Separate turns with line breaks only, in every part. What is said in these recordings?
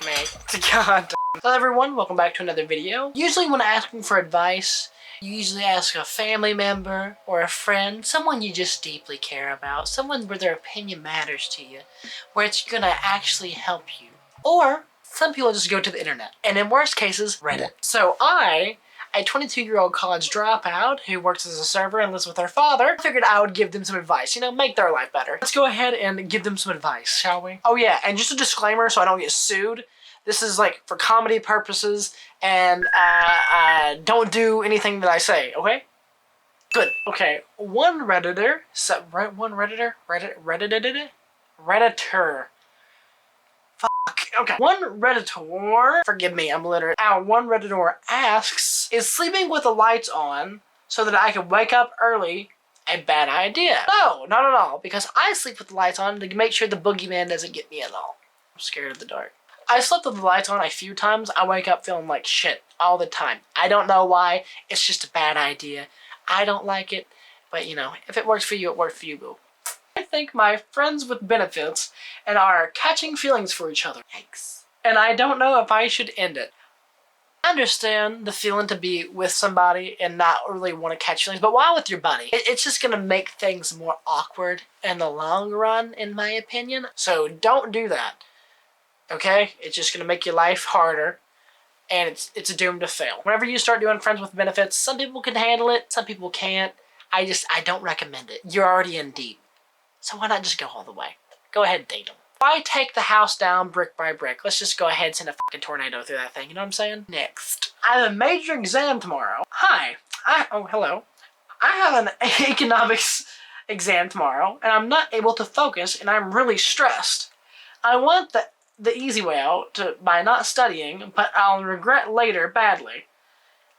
Fuck me. God. Hello everyone, welcome back to another video. Usually when asking for advice, you usually ask a family member or a friend, someone you just deeply care about, someone where their opinion matters to you, where it's gonna actually help you. Or some people just go to the internet, and in worst cases, Reddit. So I, a 22-year-old college dropout who works as a server and lives with her father, figured I would give them some advice, you know, make their life better. Let's go ahead and give them some advice, shall we? Oh yeah, and just a disclaimer so I don't get sued. This is like for comedy purposes, and don't do anything that I say, okay? Good. Okay, one Redditor, Redditor. Okay, one Redditor, forgive me, I'm literate. One Redditor asks, is sleeping with the lights on so that I can wake up early a bad idea? No, not at all, because I sleep with the lights on to make sure the boogeyman doesn't get me at all. I'm scared of the dark. I slept with the lights on a few times. I wake up feeling like shit all the time. I don't know why, it's just a bad idea. I don't like it, but you know, if it works for you, it works for you, boo. I think my friends with benefits and are catching feelings for each other. Yikes. And I don't know if I should end it. I understand the feeling to be with somebody and not really want to catch feelings, but why with your buddy? It's just gonna make things more awkward in the long run, in my opinion. So don't do that, okay? It's just gonna make your life harder, and it's doomed to fail. Whenever you start doing friends with benefits, some people can handle it, some people can't. I don't recommend it. You're already in deep. So why not just go all the way? Go ahead and date them. Why take the house down brick by brick? Let's just go ahead and send a fucking tornado through that thing, you know what I'm saying? Next. I have a major exam tomorrow. Hi. Oh, hello. I have an economics exam tomorrow, and I'm not able to focus, and I'm really stressed. I want the easy way out by not studying, but I'll regret later badly.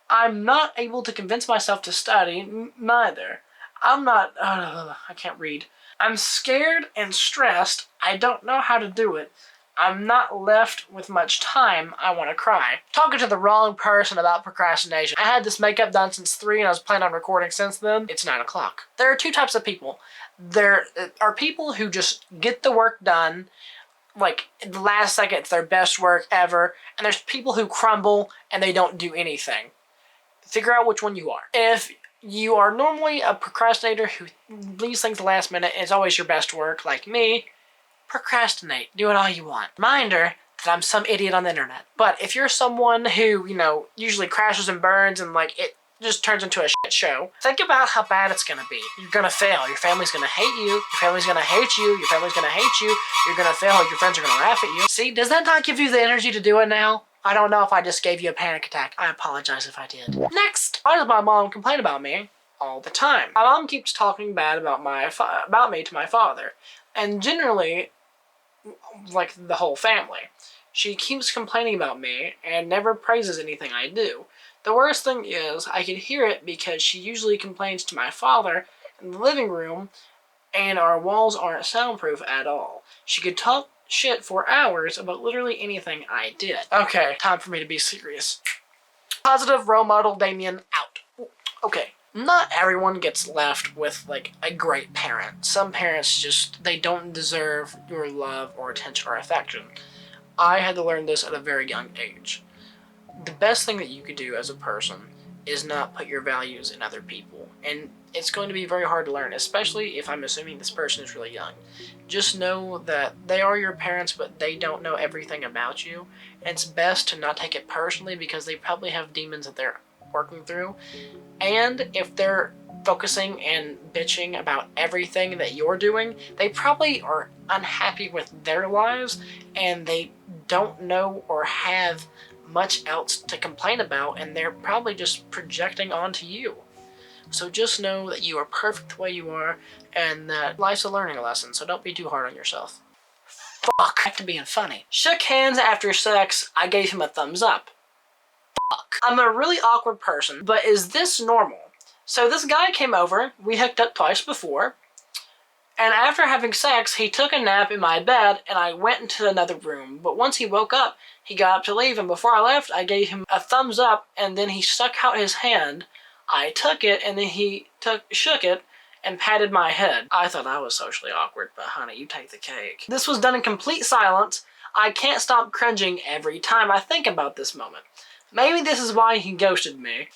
I'm not able to convince myself to study, neither. I'm not, I can't read. I'm scared and stressed. I don't know how to do it. I'm not left with much time. I want to cry. Talking to the wrong person about procrastination. I had this makeup done since 3 and I was planning on recording since then. It's 9 o'clock. There are two types of people. There are people who just get the work done, like in the last second, it's their best work ever. And there's people who crumble and they don't do anything. Figure out which one you are. If you are normally a procrastinator who leaves things the last minute and it's always your best work, like me, procrastinate. Do it all you want. Reminder that I'm some idiot on the internet. But if you're someone who, you know, usually crashes and burns and like it just turns into a shit show, think about how bad it's gonna be. You're gonna fail. Your family's gonna hate you. Your family's gonna hate you. Your family's gonna hate you. You're gonna fail. Your friends are gonna laugh at you. See, does that not give you the energy to do it now? I don't know if I just gave you a panic attack. I apologize if I did. Next! Why does my mom complain about me all the time? My mom keeps talking bad about me to my father. And generally, like the whole family. She keeps complaining about me and never praises anything I do. The worst thing is, I can hear it because she usually complains to my father in the living room and our walls aren't soundproof at all. She could talk shit for hours about literally anything I did. Okay, time for me to be serious. Positive role model Damien out. Okay, not everyone gets left with like a great parent. Some parents just, they don't deserve your love or attention or affection. I had to learn this at a very young age. The best thing that you could do as a person is not put your values in other people. And it's going to be very hard to learn, especially if I'm assuming this person is really young. Just know that they are your parents, but they don't know everything about you. And it's best to not take it personally because they probably have demons that they're working through. And if they're focusing and bitching about everything that you're doing, they probably are unhappy with their lives and they don't know or have much else to complain about, and they're probably just projecting onto you. So just know that you are perfect the way you are, and that life's a learning lesson, so don't be too hard on yourself. Fuck. Back to being funny. Shook hands after sex, I gave him a thumbs up. Fuck. I'm a really awkward person, but is this normal? So this guy came over, we hooked up twice before, and after having sex, he took a nap in my bed, and I went into another room. But once he woke up, he got up to leave, and before I left, I gave him a thumbs up, and then he stuck out his hand. I took it, and then he shook it, and patted my head. I thought I was socially awkward, but honey, you take the cake. This was done in complete silence. I can't stop cringing every time I think about this moment. Maybe this is why he ghosted me.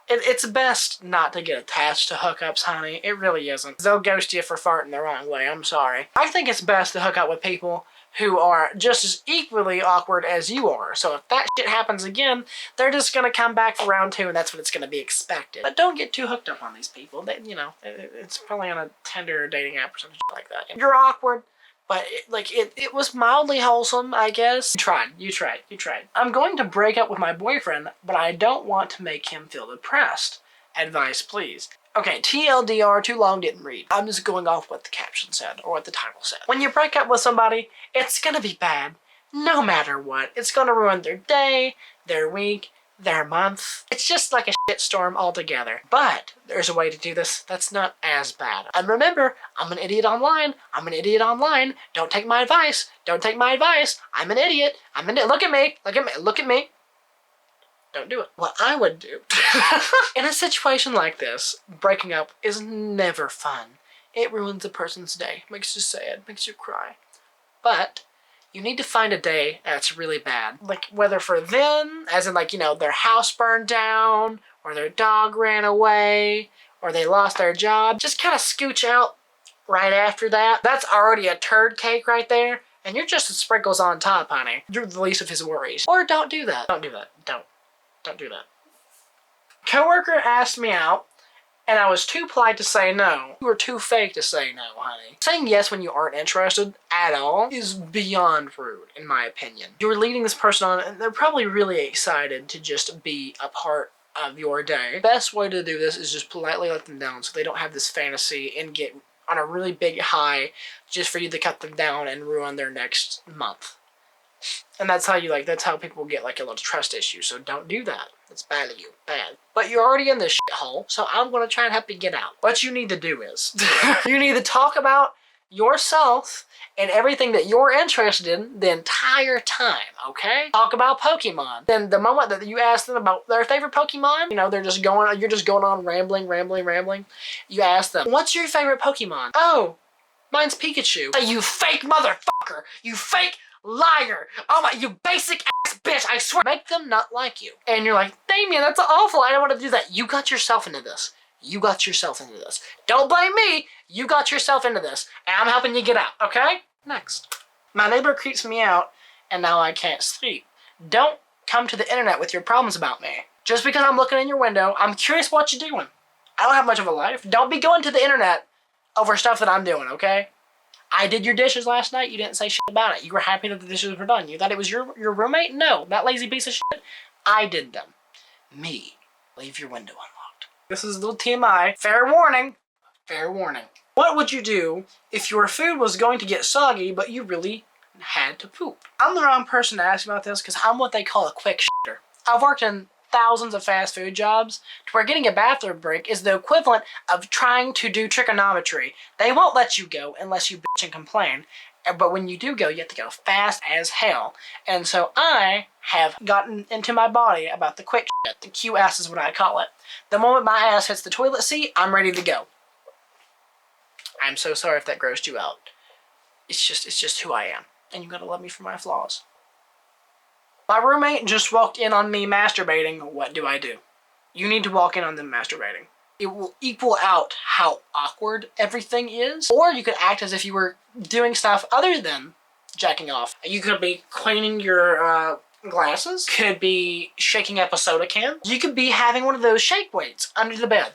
It's best not to get attached to hookups, honey. It really isn't. They'll ghost you for farting the wrong way. I'm sorry. I think it's best to hook up with people who are just as equally awkward as you are. So if that shit happens again, they're just gonna come back for round 2 and that's what it's gonna be expected. But don't get too hooked up on these people. They, you know, it's probably on a Tinder or dating app or something like that. You're awkward. But it was mildly wholesome, I guess. You tried. I'm going to break up with my boyfriend, but I don't want to make him feel depressed. Advice, please. Okay, TLDR, too long, didn't read. I'm just going off what the caption said, or what the title said. When you break up with somebody, it's gonna be bad, no matter what. It's gonna ruin their day, their week, their month. It's just like a shitstorm altogether. But there's a way to do this that's not as bad. And remember, I'm an idiot online. I'm an idiot online. Don't take my advice. Don't take my advice. I'm an idiot. Look at me. Look at me. Look at me. Don't do it. What I would do in a situation like this, breaking up is never fun. It ruins a person's day. Makes you sad. Makes you cry. But you need to find a day that's really bad. Like, whether for them, as in, like, you know, their house burned down, or their dog ran away, or they lost their job. Just kind of scooch out right after that. That's already a turd cake right there. And you're just the sprinkles on top, honey. You're the least of his worries. Or don't do that. Don't do that. Don't do that. Coworker asked me out, and I was too polite to say no. You were too fake to say no, honey. Saying yes when you aren't interested at all is beyond rude, in my opinion. You're leading this person on, and they're probably really excited to just be a part of your day. Best way to do this is just politely let them down so they don't have this fantasy and get on a really big high just for you to cut them down and ruin their next month. And that's how that's how people get like a little trust issue. So don't do that. It's bad of you. Bad. But you're already in this shithole, so I'm going to try and help you get out. What you need to do is, you need to talk about yourself and everything that you're interested in the entire time, okay? Talk about Pokemon. Then the moment that you ask them about their favorite Pokemon, you know, you're just going on rambling. You ask them, what's your favorite Pokemon? Oh, mine's Pikachu. You fake motherfucker. You fake liar. Oh my, you basic ass bitch, I swear. Make them not like you. And you're like, Damien, that's awful. I don't want to do that. You got yourself into this. You got yourself into this. Don't blame me. You got yourself into this. And I'm helping you get out, okay? Next. My neighbor creeps me out, and now I can't sleep. Don't come to the internet with your problems about me. Just because I'm looking in your window, I'm curious what you're doing. I don't have much of a life. Don't be going to the internet over stuff that I'm doing, okay? I did your dishes last night. You didn't say shit about it. You were happy that the dishes were done. You thought it was your roommate? No, that lazy piece of shit. I did them. Me. Leave your window unlocked. This is a little TMI. Fair warning. Fair warning. What would you do if your food was going to get soggy, but you really had to poop? I'm the wrong person to ask about this because I'm what they call a quick shitter. I've worked in thousands of fast food jobs to where getting a bathroom break is the equivalent of trying to do trigonometry. They won't let you go unless you bitch and complain. But when you do go, you have to go fast as hell. And so I have gotten into my body about the quick shit. The QS is what I call it. The moment my ass hits the toilet seat, I'm ready to go. I'm so sorry if that grossed you out. It's just who I am. And you gotta love me for my flaws. My roommate just walked in on me masturbating. What do I do? You need to walk in on them masturbating. It will equal out how awkward everything is. Or you could act as if you were doing stuff other than jacking off. You could be cleaning your glasses. Could be shaking up a soda can. You could be having one of those shake weights under the bed.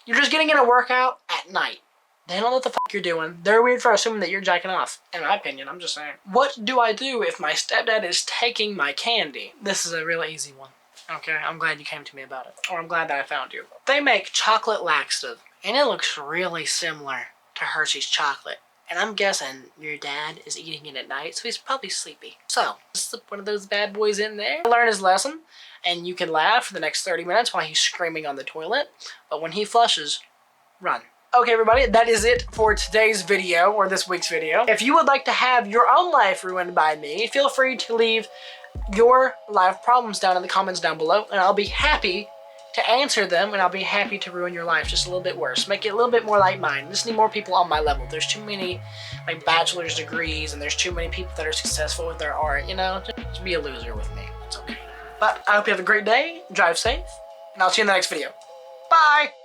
You're just getting in a workout at night. They don't know what the fuck you're doing. They're weird for assuming that you're jacking off. In my opinion, I'm just saying. What do I do if my stepdad is taking my candy? This is a really easy one. Okay, I'm glad you came to me about it. Or I'm glad that I found you. They make chocolate laxative, and it looks really similar to Hershey's chocolate. And I'm guessing your dad is eating it at night, so he's probably sleepy. So, slip one of those bad boys in there. Learn his lesson, and you can laugh for the next 30 minutes while he's screaming on the toilet. But when he flushes, run. Okay, everybody, that is it for today's video, or this week's video. If you would like to have your own life ruined by me, feel free to leave your life problems down in the comments down below, and I'll be happy to answer them, and I'll be happy to ruin your life just a little bit worse. Make it a little bit more like mine. Just need more people on my level. There's too many like bachelor's degrees, and there's too many people that are successful with their art, you know? Just be a loser with me. It's okay. But I hope you have a great day, drive safe, and I'll see you in the next video. Bye!